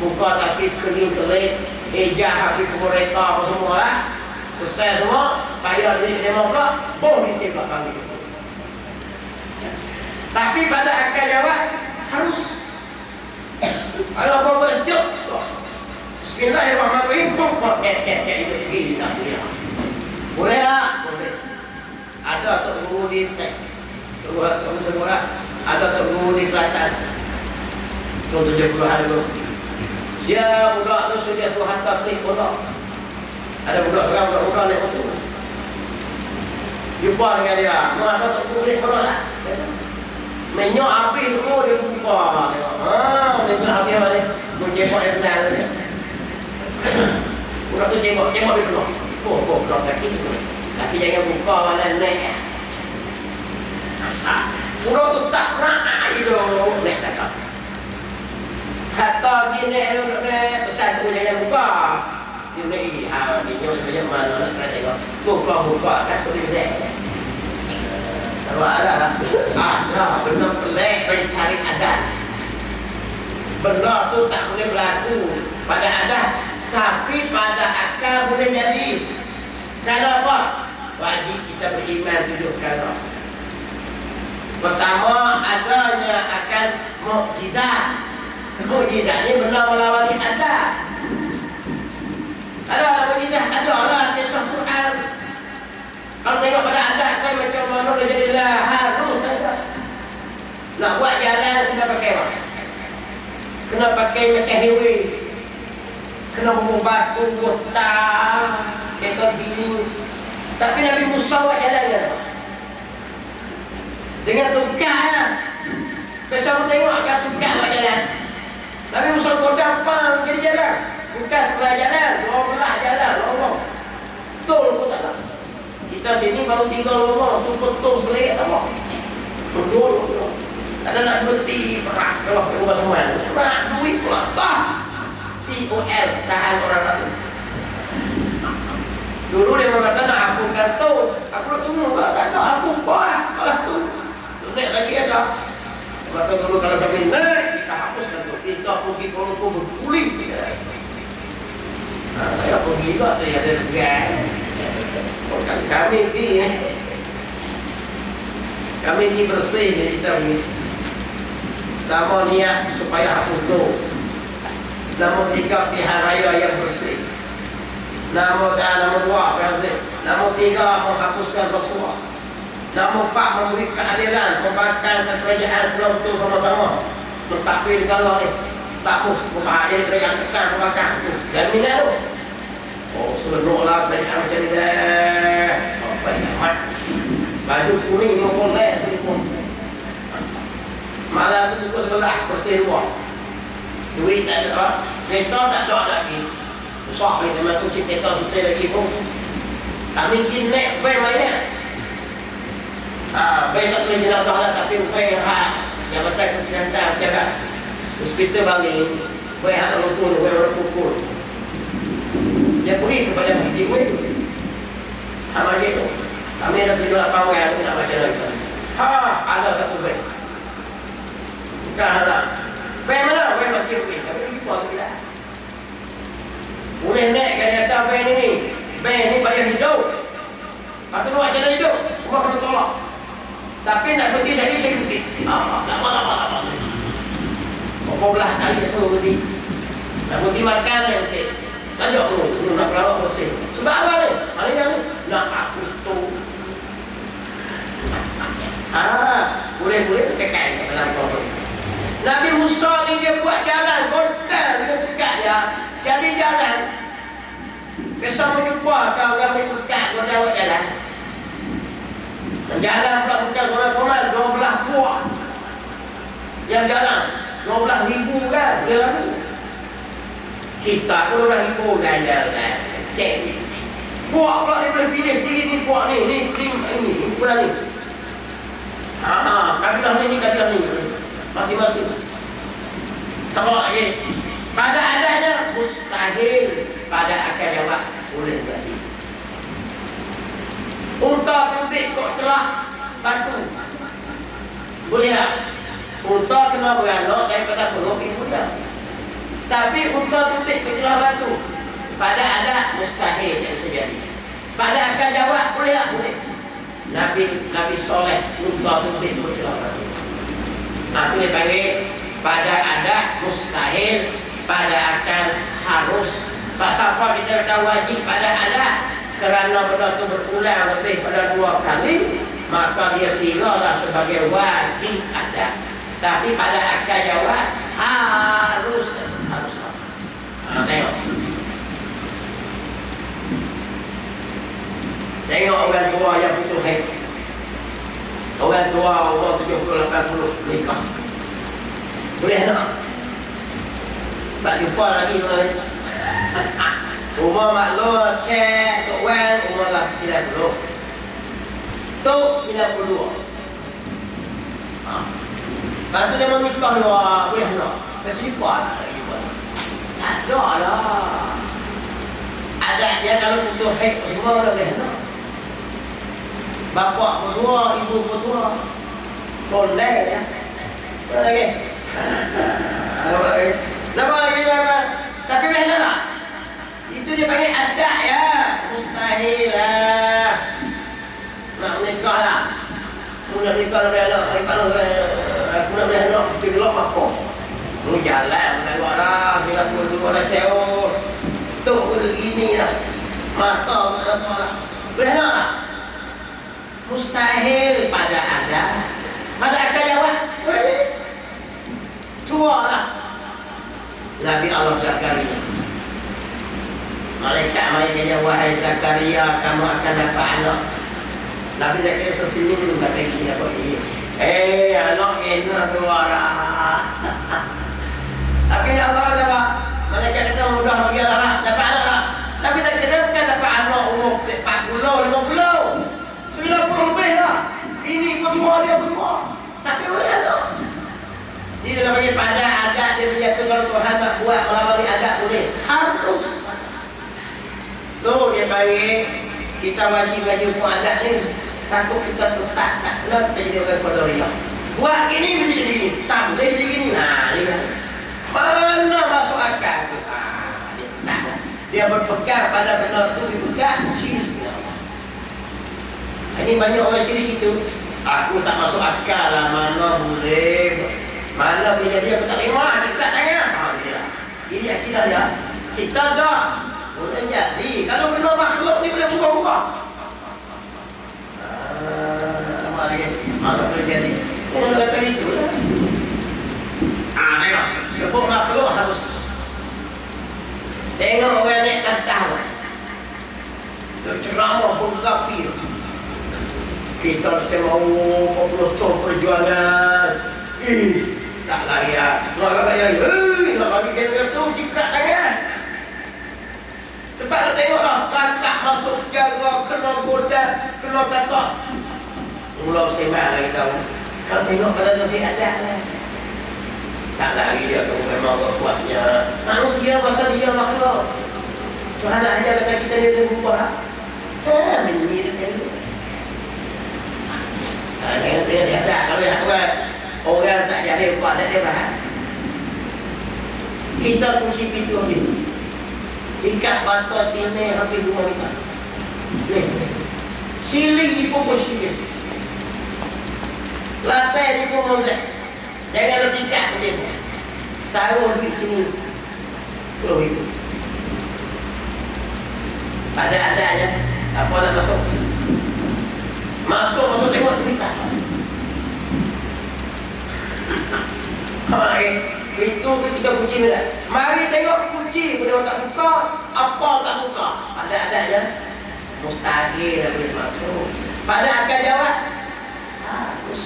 Buka taki keling-keling. Ejah habis kereta apa semua lah. Selesai semua, bayar duit demo pula, mesti pula kami. Tapi pada akal jawab harus. Kalau apa buat sejuk, Bismillahirrahmanirrahim, itu pergi tak boleh. Boleh tak? Boleh. Ada Tok Guru di Tok Semula, ada Tok Guru di Kelantan. Tahun 70-an dulu. Dia budak tu sudah suruh hantar klik budak. Ada budak naik motor. Jumpa dengan dia, ada Tok Guru klik budak lah. Menyok habis tu dia buka. Menyok habis apa ni? Menjemput air benar dia. Budak tu jemput dia keluar. Budak kaki tu. Tapi jangan buka mana naik. Budak tu tak nak hidup naik tak. Kata gini pesan tu jangan buka. Dia ni menyok macam mana nak kena tengok. Buka kan tu dia. Kalau ada benda pelik mencari adat. Benda tu tak boleh berlaku pada adat, tapi pada akal boleh jadi. Kenapa? Wajib kita beriman 7 perkara. Pertama, adanya akan mukjizat. Mukjizat ni benda melawani adat. Ada mukjizat, ada lah kisah Quran. Kalau tengok pada adat kan macam mana dia jadilah harus saja. Nak buat jalan kena pakai apa? Kena pakai macam highway. Kena bawa batu, botol, kereta gini. Tapi Nabi Musa buat jalan kan? Dengan tukar lah. Besar tengok kan tukar buat jalan. Nabi Musa godang pang jadi jalan. Bukan sebelah jalan, 2 belah jalan, lorong. Betul pun tak tahu. Kita sini baru 3 lorong, tu betul selayat apa? Betul. Ada nak berhenti perah kalau ke rumah semuanya. Nak duit pula. TOL, tahan orang lain. Dulu dia mengatakan nak hapuskan tu. Aku nak tunggu lah. Tak nak hapus lah. Malah tu. Naik lagi ada. Maka dulu kalau kami naik, kita hapuskan tu. Kita pergi Kuala Lumpur berkuling. Saya pergi juga tu yang ada pegang. Kami pergi bersih ni kita pergi. Pertama niat supaya hapus tu. Nombor 3 pihak raya yang bersih. Nombor 2 bersih. Nombor 3 menghapuskan rasuah. Nombor 4 memberi keadilan, membangkang kerajaan Pulau tu sama-sama. Mentakbir kalau ni tak mau jadi kerajaan tekan membangkang tu. Jaminan tu. Oh, seronoklah kerajaan macam ni dah. Apa yang amat. Baju kuning ni boleh selipun. Malam tu tutup sebelah, bersih luar. Duit tak ada, kereta tak ada lagi. Susah ni sama tu cik kereta sutai lagi pun. Kami pergi naik van banyak. Van tak boleh jenazah lah, tapi van Jabatan Kesihatan cakap hospital Bali Weh hak rukun, weh rukun. Dia pergi kepada masjid weh. Hak masjid tu. Kami ada 7-8 orang tu nak baca lagi. Ada satu weh. Bukan ada. Weh mana? Weh masjid weh. Kami pergi puas tu tidak. Boleh naik ke atas weh ni. Weh ni bayar hidup. Lepas tu buat jalan hidup. Rumah kena tolak. Tapi nak berhenti saya berhenti. Lama. Berapa belah kali tu berhenti. Nak berhenti makan dia berhenti. Lanjut dulu. Nak pelawak bersih. Sebab apa ni? Paling ni nak hapus tu. Boleh tekan dalam proses. Nabi Musa ni dia buat jalan kontan dengan dekat dia. Jadi jalan. Biasa menjumpa kau ramai dekat kau dah buat jalan. Jalan pula bukan korang-korang 12 puak. Yang jalan 12,000 kan dia lalu. Kita pun 12,000 kan jalan. Cek ni. Puak pula dia boleh pilih sendiri ni puak ni. Ni pula ni. Kabilah ni. Masing-masing. Tengok lagi. Pada adanya mustahil. Pada akal jawab boleh jadi. Unta tubik kok celah batu. Boleh tak? Unta kena beranak daripada perut ibu dia. Tapi unta tubik kok celah batu. Pada adat mustahil yang sejati. Pada akal jawab boleh tak? Boleh. Nabi Soleh unta tubik kok celah batu. Aku dipanggil pada adat mustahil, pada akal harus. Pak siapa kita kata wajib pada adat? Kerana benda itu berulang lebih pada 2 kali, maka dia kiralah sebagai wajib adat. Tapi pada akal jawab harus. Tengok orang tua yang putus haid. Orang tua umur 70-80 nikah. Boleh tak? Tak jumpa lagi orang. Umur maklum cek Tok Wan umur 90. Tok 92. Lepas tu dia menikah dua. Boleh tak? Kasi jumpa lagi. Tak ada lah. Adat dia kalau putus haid semua boleh tak? Bapak pun tua, ibu pun tua. Boleh ya. Apa lagi? Apa lagi? Tapi boleh tak? Itu dia panggil adat ya. Mustahil lah. Nak nikah lah. Mula nikah lah boleh anak. Kalau aku nak boleh anak, kita gelap apa? Mu jalan, tengok lah. Bila aku dulu dah sewa. Tok pun begini lah. Mata pun tak apa lah. Boleh tak? Mustahil pada adat. Pada akal jawab. Boleh. Tua lah. Nabi Allah Zakaria. Malaikat mai dia, wahai Zakaria, kamu akan dapat anak. Nabi Zakaria sesenyum tak pergi dapat ini. Anak enak keluar. Tapi Allah dapat. Malaikat kata mudah bagi Allah dapat anak lah. Nabi Zakaria bukan dapat anak umur 40, 50. 90 lebih lah. Ini pun tua, dia pun tua. Tapi boleh anak. Dia nak bagi pada adat dia menyatu kalau Tuhan nak buat melalui adat boleh. Harus. Tu dia panggil kita wajib buat adat ni. Takut kita sesat, tak kena kita jadi orang Qadariyah. Buat gini kita jadi gini. Tak boleh jadi gini. Nah, ni kan. Mana masuk akal tu? Dia sesat lah. Dia berpegang pada benda tu dipegang syirik. Ini banyak orang syirik itu. Aku tak masuk akal lah. Mana boleh. Mana boleh jadi aku tak terima. Kita tak tanya. Ini akidah dia. Kita dah. Boleh jadi. Kalau benda makhluk ni boleh berubah-ubah. Lama lagi. Mana boleh jadi. Kalau kata itu lah. Tengok. Sebut makhluk harus. Tengok orang naik tantah. Ceramah berapi. Kita saya mau 40 tahun perjuangan. Tak lari ya. Nak lari. Nak lari kena tu jikat tangan. Sebab nak tengok dah kakak masuk penjara, kena godan, kena katak. Mula sembang lagi tahu. Kalau tengok pada lebih adat lah. Tak lagi dia tu memang kuatnya. Manusia pasal dia makhluk. Tuhan aja kata kita dia berubah. Menyirkan. Jangan dia tak kalau orang tak jahil kuat dia faham. Kita puji pintu ni. Ikat batu sini habis rumah kita. Siling di pokok siling. Lantai di pokok zek. Jangan ada tingkat macam ni. Taruh duit sini. RM10,000. Ada-adanya. Apa nak masuk? Masuk tengok duit tak. Apa lagi? Itu kita kunci ni dah. Mari tengok kunci. Boleh tak buka. Apa tak buka. Ada-adanya. Mustahil dah boleh masuk. Pada akan jawab. Harus.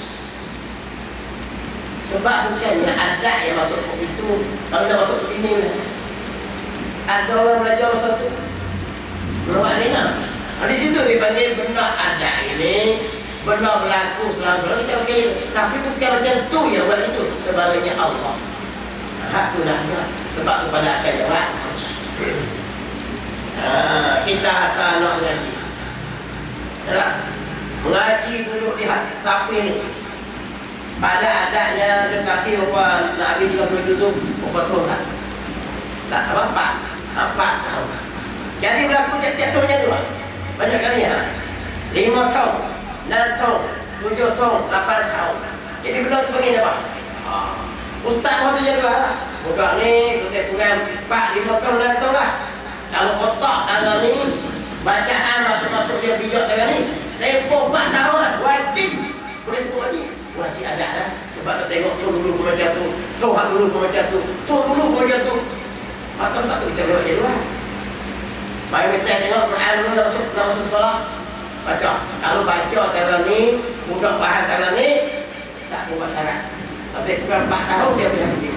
Sebab bukannya ada yang masuk ke itu. Kalau dah masuk ke sini lah. Ada orang belajar masuk tu. Belum ada. Di situ dipanggil benda ada ini. Benda berlaku selama-selama kita pakai itu. Tapi bukan macam tu yang buat itu. Sebaliknya Allah. Hak tu lah. Sebab kepada akan jawab. Kita akan nak mengaji. Mengaji duduk di kafe ni. Pada adanya ada kafe apa nak habis 30 juz berapa tahun tak? Tak apa? 4 tahun. Jadi berlaku tiap-tiap tahun macam tu lah. Banyak kali ya. 5 tahun, 6 tahun, 7 tahun, 8 tahun. Jadi benda tu panggil apa? Ustaz pun tu jadi lah. Budak ni, kurang 4, 5 tahun, 6 tahun lah. Kalau kotak tangan ni, bacaan masuk-masuk dia bijak tangan ni, tempoh 4 tahun lah. Wajib. Boleh sebut lagi. Wajib ada lah. Sebab tu tengok tu dulu pun macam tu. Tuhan dulu pun macam tu. Tu dulu pun macam tu. Maka sebab tu kita boleh baca dulu lah. Mari kita tengok Quran dulu nak masuk sekolah. Baca. Kalau baca tangan ni, budak faham tangan ni, tak buat syarat. Tapi kurang 4 tahun dia boleh habis.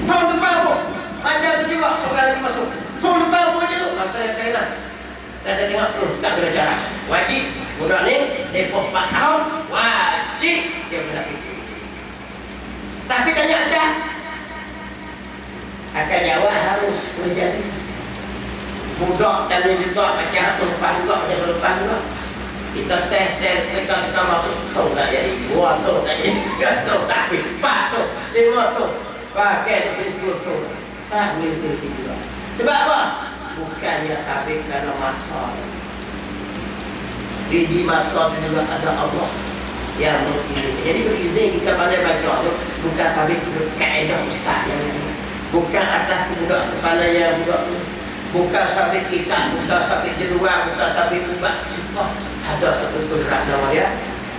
Tahun depan pun. Macam tu juga. Seorang lagi masuk. Tahun depan pun je tu. Maka yang tengok. Kita tengok tak ada cara. Wajib. Budak ni tempoh 4 tahun. Wajib dia boleh habis. Tapi tanya anda. Akan jawab harus menjadi. Budak tadi juga macam lepas juga macam lepas juga. Kita kita masuk tahun tak jadi. 2 tahun tak jadi. 3 tahun tak habis. 4 tahun. 5 tahun. Pakai tu 10 tahun. Tak boleh berhenti juga. Sebab apa? Bukannya sabit kerana masa. Di masa itu juga ada Allah yang mengizinkan. Jadi berizin kita pandai baca tu bukan sabit kaedah ustaz yang ini. Bukan atas budak kepala yang budak tu. Bukan sabit kita, bukan sabit jeluar, bukan sabit ubat. Sifat ada satu surat nama dia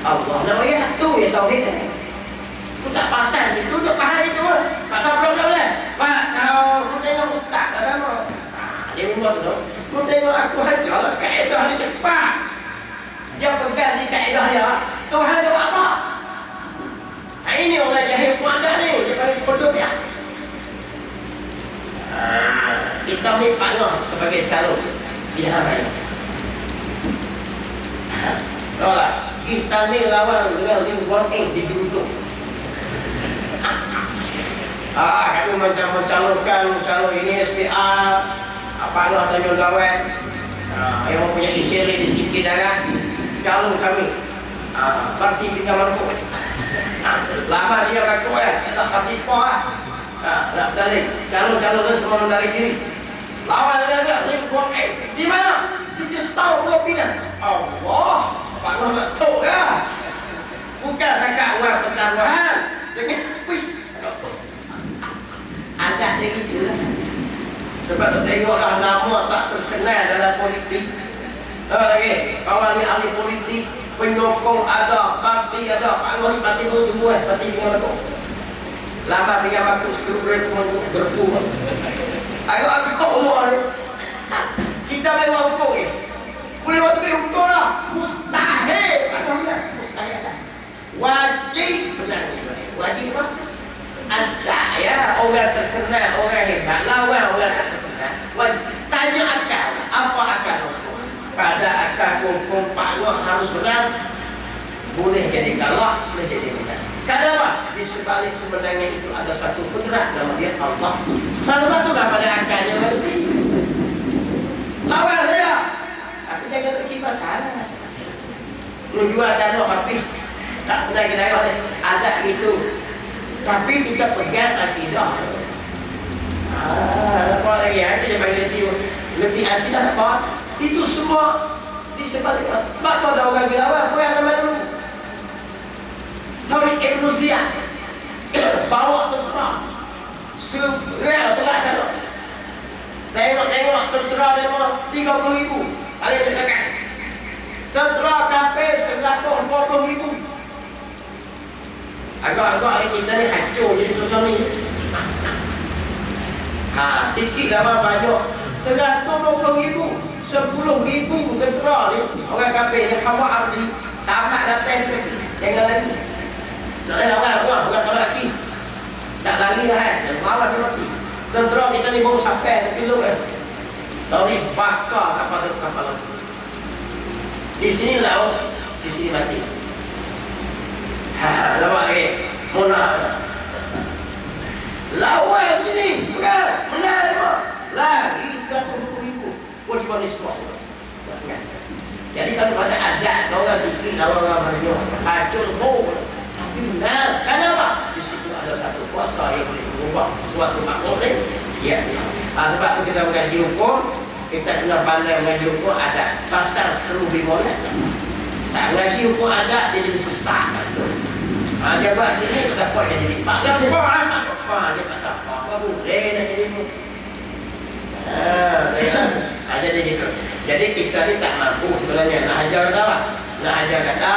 Allah. Nama dia tu yang tauhid ni. Aku tak pasal itu, duduk faham itu. Pasal belum tak boleh. Pak, kau tengok ustaz tak sama. Dia membuat tu. Kau tengok aku hajar lah kaedah ni cepat. Dia pegang di kaedah dia. Tuhan tu apa? Nah, ini orang jahil pun ada ni. Dia panggil kodok dia. Kita ambil partner sebagai calon pilihan raya. Tolak. Kita ni lawan dengan lingkungan di Juruduk. Kami macam mencalonkan kalau ini SPA partner Tanjung Dawet yang mempunyai syarik di sikit darah calon kami parti Bintang Mangkuk. Lama dia kaku dia tak parti POH tak tarik calon-calon tu semua menarik diri lawan dia ni buang di mana? Di Justau Pulau Pinang. Allah Pak Noh nak tahu ya bukan sakat uang pertaruhan dengan ada dia gitu lah. Sebab tu tengoklah nama tak terkenal dalam politik. Lagi kawan ni ahli politik, penyokong ada, parti ada. Pak Noh ni parti bertumbuh parti Bintang Mangkuk. Lama Bintang Mangkuk sekurang gerbu. Ayo aku umur ni. Kita boleh buat hukum ni. Boleh buat hukum lah. Mustahil. Pak Noh ni mustahil dah. Wajib menang ni. Wajib apa? Ada ya orang terkenal, orang hebat, lawan orang tak terkenal. Tanya akal, apa akal hukum? Pada akal hukum Pak Noh harus menang. Boleh jadi kalah, boleh jadi menang. Kenapa? Di sebalik kemenangan itu ada satu penggerak, nama dia Allah. Sebab itulah pada akalnya mengerti. Lawan saya, tapi jangan terkibas salah. Menjual tanah tapi tak pernah kita oleh ada gitu. Tapi kita pegang akidah. Apa lagi ya? Dia panggil itu lebih akidah apa? Itu semua di sebalik. Sebab tu ada orang gila apa yang nama dulu? Tariq Ibn Ziyad bawa tentera selat sana. Tengok tentera dia mau 30,000 paling terdekat. Tentera kafir 140,000. Agak-agak kita ni hancur jadi susah ni. Sikit lah banyak. 120,000, 10,000 tentera ni. Orang kafir yang bawa abdi tamat latihan tu. Jangan lagi. Tak ada orang bukan tamat lagi. Tak lari lah dan malah dia mati. Tentera kita ni baru sampai tapi lu tahu ni bakar kapal lagi. Di sini laut, di sini mati. Lawak Mona. Lawan ini, bukan? Menang dia. Lagi 120,000. Wajib nisbah. Jadi kalau ada adat, orang sikit, orang banyak, hancur pun. Tapi benar. Kenapa? Di situ ada satu kuasa yang boleh mengubah sesuatu makhluk ni. Ya. Sebab tu kita mengaji hukum, kita kena pandai mengaji hukum adat. Pasal perlu dimulai. Tak mengaji hukum adat, dia jadi sesat. Dia buat ini, tak buat jadi pak siapa, tak siapa, dia tak siapa. Apa boleh nak jadi mu? Jadi gitu. Jadi kita ni tak mampu sebenarnya nak ajar kata apa? Nak ajar kata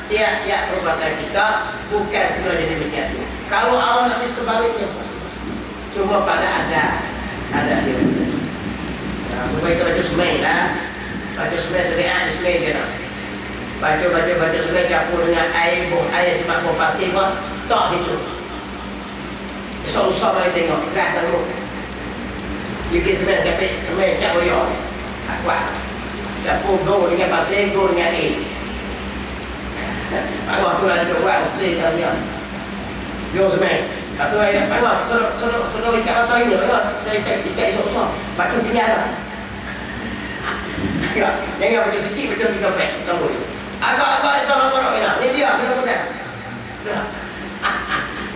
tiap-tiap perbuatan kita bukan kena jadi begitu. Kalau awak nanti sebaliknya, cuma pada ada dia. Supaya kita baca semai lah, baca semai teriak di semai kena. Baca semai campur dengan air sebab buah pasir pun tak situ. Susah mari tengok, berat tengok. Dia pergi semai cak boyok. Kuat. Campur go dengan pasir, go dengan air. Pangah tu lah duduk buat mesti tadi lah. Go semai. Lepas tu ayat pangah, sodok ikat mata ini lah. Saya ikat esok-esok. Lepas tu tinggal lah. Jangan baca sikit, baca 3 pek. Tunggu je. Agak-agak itu orang korok ini. Ini dia, mudah-mudah.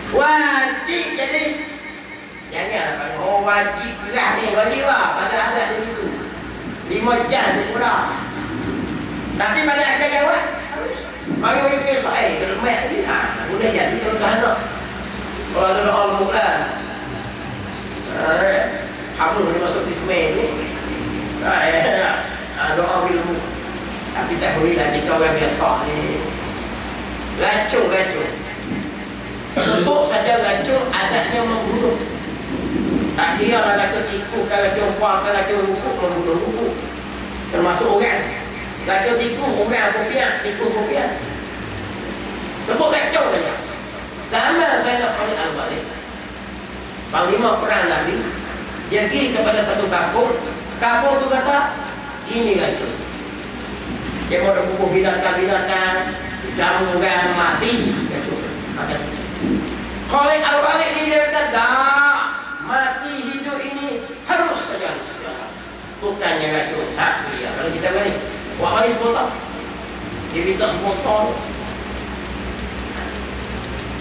Wajib jadi. Jangan wajib lah ni. Wajib lah. Pada adat dia itu 5 jam tu murah. Tapi pada akan jawab harus. Mari pergi soal. Kalau mat lagi. Boleh jadi kalau tak ada. Kalau ada doa lembut lah. Hamul ni masuk di semen ni. Doa lembut. Tapi tak boleh lah kita orang biasa ni. Racun. Sebut saja racun adatnya membunuh. Tak kira lah racun tikus, racun kuah, racun rukuk, membunuh rukuk. Termasuk orang. Racun tikus, orang popiak, tikus popiak. Sebut racun saja. Sama saya nak balik al-balik. Panglima perang Nabi. Dia pergi kepada satu kampung. Kampung tu kata, ini racun. Dia mau kumpul binatang-binatang, jamu orang mati. Kalau al-balik ni dia kata, dah mati hidup ini harus saja diselamatkan. Bukannya racun. Dia. Kalau kita balik, buat balik sepotong. Dia minta sepotong.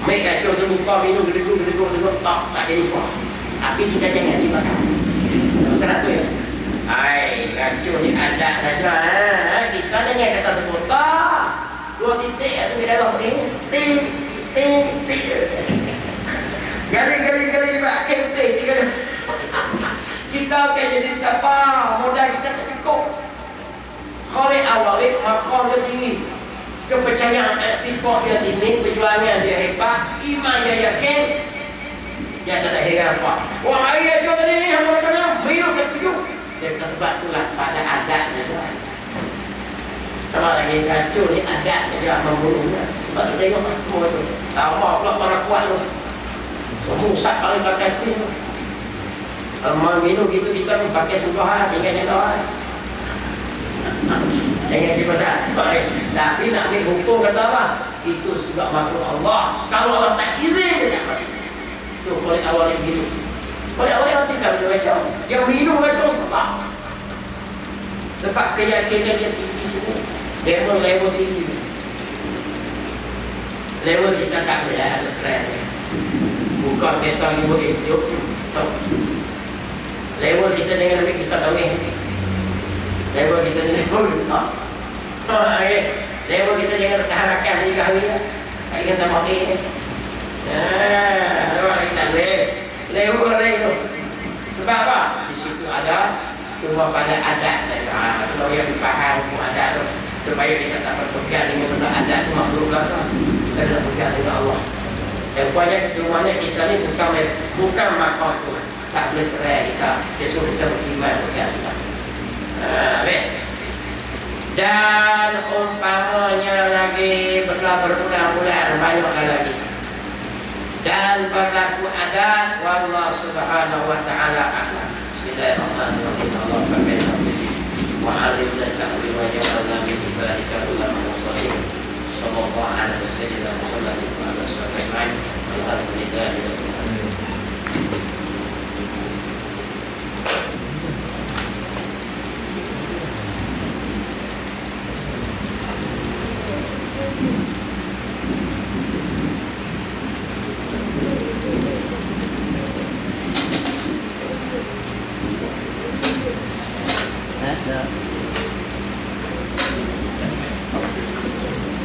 Mereka racun tu buka minum, gedeguk, tak jadi buat. Tapi kita jangan di pasal. Pasal tu ya. Racun ni ada saja. Kita jangan kata sepotong. 2 titik atau bila kau ni. Tik. Gali makin tik. Kita akan jadi apa? Modal kita tak cukup. Kalau awalnya makam dia tinggi. Kepercayaan etikot dia tinggi, perjuangan dia hebat, iman dia yakin. Dia tak ada heran apa. Wah, ayah jual tadi ni, hamba kata minum ketujuh. Dia kata sebab itulah pada adat saja. Kalau lagi kacau ni adat dia membunuhnya. Sebab tu tengok semua tu. Lama pula para kuat tu. Semua usap paling pakai pin. Kalau minum gitu kita pun pakai sudah tinggal jalan. Jangan dipasal. Tapi nak ambil hukum kata apa? Itu sudah makhluk Allah. Kalau Allah tak izin hidup. Orang-orang tinggal di macam dia minum macam sebab keyakinan dia tinggi semua. Level tinggi. Level kita tak boleh ada keren. Bukan kita ni buat istiuk. Level kita jangan ambil kisah kahwin. Level kita ni level. Level kita jangan tahan makan di kahwin. Tak kita mati. Level kita boleh. Level tu. Sebab apa? Di situ ada cuma pada adat saja. Kalau yang dipaham hukum adat tu, supaya kita tak berpegang dengan benda adat tu makhluk belakang. Kita nak pegang dengan Allah. Yang semuanya kita ni bukan makhluk tu. Tak boleh cerai kita. Dia suruh kita beriman pegang Tuhan. Amin. Dan umpamanya lagi berbulan-bulan banyaklah lagi. Dan berlaku adat wallahu subhanahu wa ta'ala a'lam. Bismillahirrahmanirrahim. Allah firman wa 'alimna ta'wil wa ja'alna min ibadika ulama wa salih. Sallallahu alaihi wasallam.